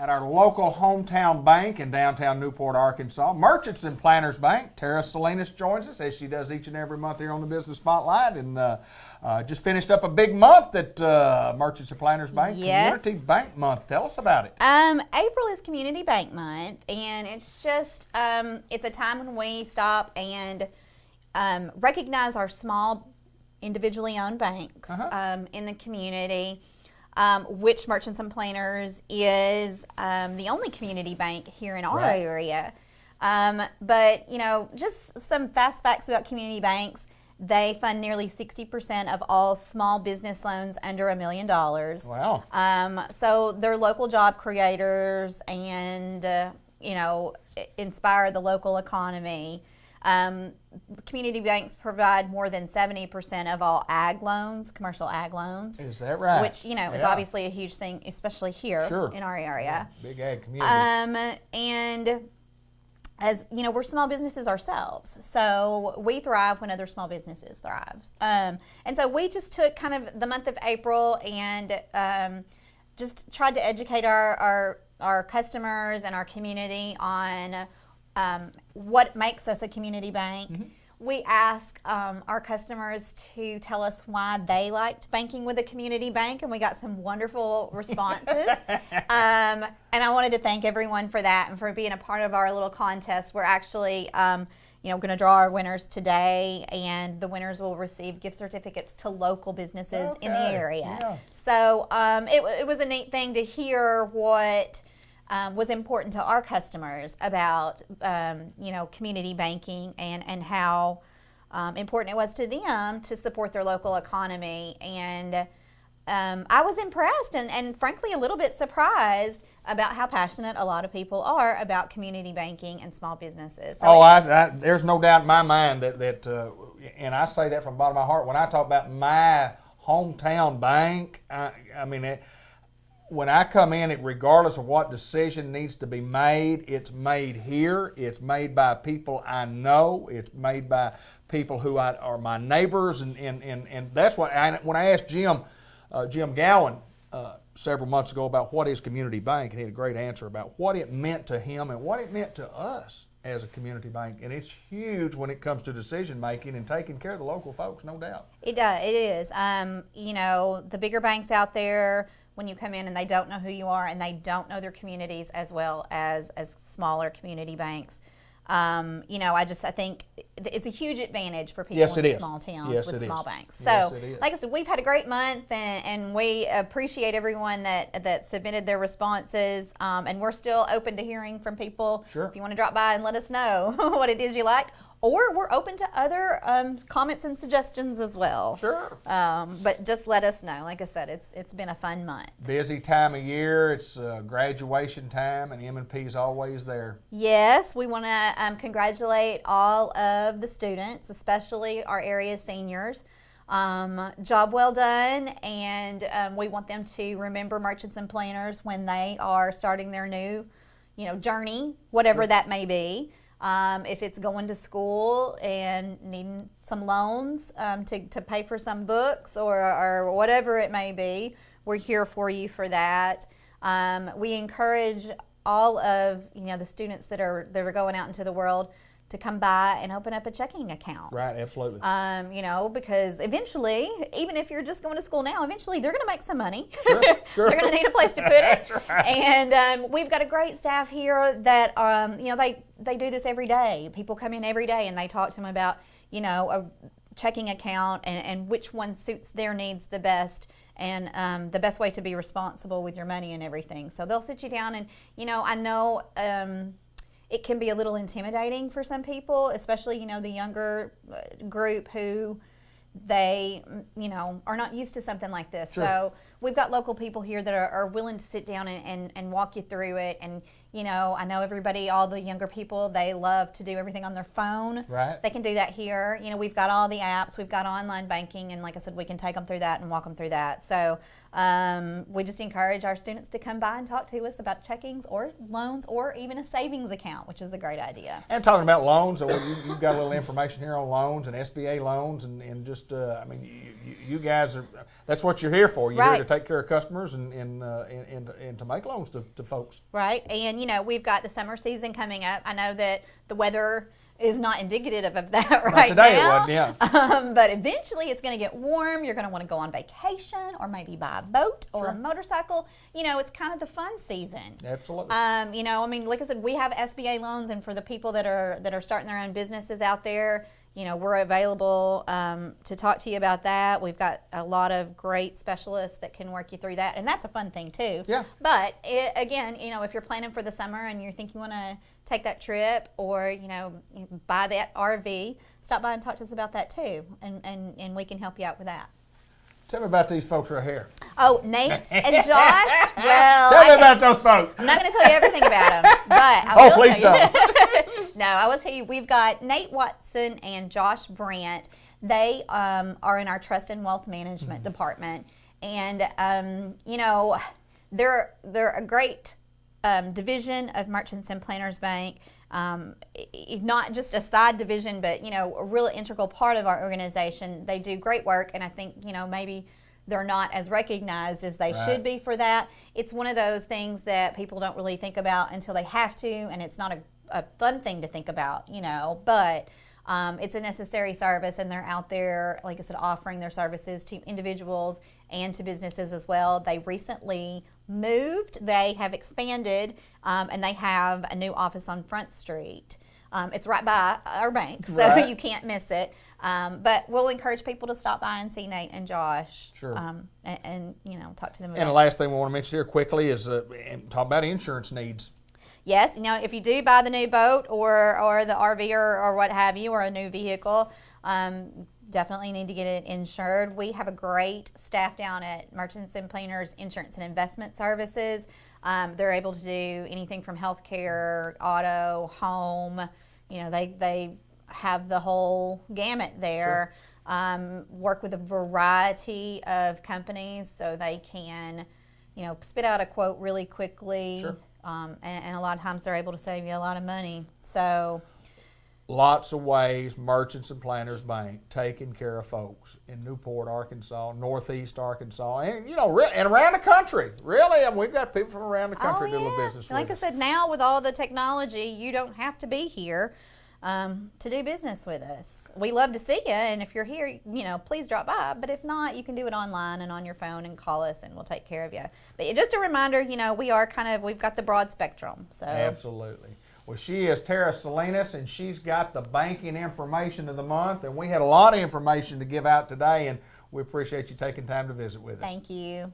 at our local hometown bank in downtown Newport, Arkansas, Merchants and Planners Bank. Tara Salinas joins us as she does each and every month here on the Business Spotlight, and just finished up a big month at Merchants and Planners Bank, Yes. Community Bank Month. Tell us about it. April is Community Bank Month, and it's just it's a time when we stop and recognize our small, individually owned banks in the community. Which Merchants and Planners is the only community bank here in our area. But, just some fast facts about community banks. They fund nearly 60% of all small business loans under $1 million. Wow. So they're local job creators and, inspire the local economy. Community banks provide more than 70% of all ag loans, commercial ag loans. Is that right? Which, is obviously a huge thing, especially here in our area. Big ag community. And as we're small businesses ourselves, so we thrive when other small businesses thrive. And so we just took kind of the month of April and just tried to educate our customers and our community on what makes us a community bank. Mm-hmm. We ask our customers to tell us why they liked banking with a community bank, and we got some wonderful responses. And I wanted to thank everyone for that and for being a part of our little contest. We're actually going to draw our winners today, and the winners will receive gift certificates to local businesses in the area. Yeah. So it was a neat thing to hear what was important to our customers about, community banking and how important it was to them to support their local economy. And I was impressed and frankly a little bit surprised about how passionate a lot of people are about community banking and small businesses. So there's no doubt in my mind that and I say that from the bottom of my heart, when I talk about my hometown bank, when I come in, regardless of what decision needs to be made, it's made here. It's made by people I know. It's made by people who are my neighbors, and that's what. When I asked Jim Gowan several months ago about what is community bank, and he had a great answer about what it meant to him and what it meant to us as a community bank, and it's huge when it comes to decision making and taking care of the local folks, no doubt. It does. It is. The bigger banks out there, when you come in and they don't know who you are and they don't know their communities as well as smaller community banks. I think it's a huge advantage for people in small towns with small banks. So, like I said, we've had a great month, and we appreciate everyone that submitted their responses. And we're still open to hearing from people. Sure. If you want to drop by and let us know what it is you like. Or we're open to other comments and suggestions as well. Sure. But just let us know. Like I said, it's been a fun month. Busy time of year. It's graduation time, and M&P is always there. Yes, we want to congratulate all of the students, especially our area seniors. Job well done, and we want them to remember Merchants and Planners when they are starting their new, journey, whatever that may be. If it's going to school and needing some loans to pay for some books or whatever it may be, we're here for you for that. We encourage all of the students that are going out into the world to come by and open up a checking account. Right, absolutely. Because eventually, even if you're just going to school now, eventually they're going to make some money. Sure. They're going to need a place to put it. That's right. And we've got a great staff here that, they do this every day. People come in every day and they talk to them about, a checking account and which one suits their needs the best and the best way to be responsible with your money and everything. So they'll sit you down and, I know it can be a little intimidating for some people, especially, the younger group who they, are not used to something like this. Sure. So we've got local people here that are willing to sit down and walk you through it. And, I know everybody, all the younger people, they love to do everything on their phone. Right. They can do that here. We've got all the apps. We've got online banking. And like I said, we can take them through that and walk them through that. So We just encourage our students to come by and talk to us about checkings or loans or even a savings account, which is a great idea. And talking about loans, you've got a little information here on loans and SBA loans, and just, I mean, you guys are, that's what you're here for. You're Right. here to take care of customers and to make loans to folks. Right. And, you know, we've got the summer season coming up. I know that the weather is not indicative of that right today now. it wasn't, yeah. But eventually it's going to get warm. You're going to want to go on vacation or maybe buy a boat or a motorcycle. You know, it's kind of the fun season. Absolutely. You know, I mean, like I said, we have SBA loans, and for the people that are starting their own businesses out there, you know, we're available to talk to you about that. We've got a lot of great specialists that can work you through that, and that's a fun thing too. Yeah. But again, you know, if you're planning for the summer and you think you want to take that trip or, you know, buy that RV, stop by and talk to us about that too, and we can help you out with that. Tell me about these folks right here. Oh, Nate and Josh. Well, Tell me about those folks. I'm not going to tell you everything about them, but I will please tell you. No, I will tell you. We've got Nate Watson and Josh Brandt. They are in our Trust and Wealth Management department, and you know, they're a great division of Merchants and Planners Bank. Not just a side division, but, you know, a real integral part of our organization. They do great work, and I think, you know, maybe they're not as recognized as they should be for that. It's one of those things that people don't really think about until they have to, and it's not a fun thing to think about, you know, but it's a necessary service, and they're out there, like I said, offering their services to individuals and to businesses as well. They recently moved. They have expanded, and they have a new office on Front Street. It's right by our bank, so you can't miss it. But we'll encourage people to stop by and see Nate and Josh. Sure. And you know, talk to them about And the last thing we want to mention here quickly is talk about insurance needs. Yes, you know, if you do buy the new boat or the RV or what have you, or a new vehicle, definitely need to get it insured. We have a great staff down at Merchants and Planners Insurance and Investment Services. They're able to do anything from healthcare, auto, home. You know, they have the whole gamut there. Sure. Work with a variety of companies so they can, you know, spit out a quote really quickly. Sure. And a lot of times they're able to save you a lot of money. So lots of ways Merchants and Planners Bank taking care of folks in Newport, Arkansas, Northeast Arkansas, and, you know, and around the country. Really, I mean, we've got people from around the country doing business with us. Like I said, now with all the technology, you don't have to be here to do business with us. We love to see you, and if you're here, you know, please drop by. But if not, you can do it online and on your phone and call us, and we'll take care of you. But just a reminder, you know, we've got the broad spectrum. So absolutely. Well, she is Tara Salinas, and she's got the banking information of the month, and we had a lot of information to give out today, and we appreciate you taking time to visit with us. Thank you.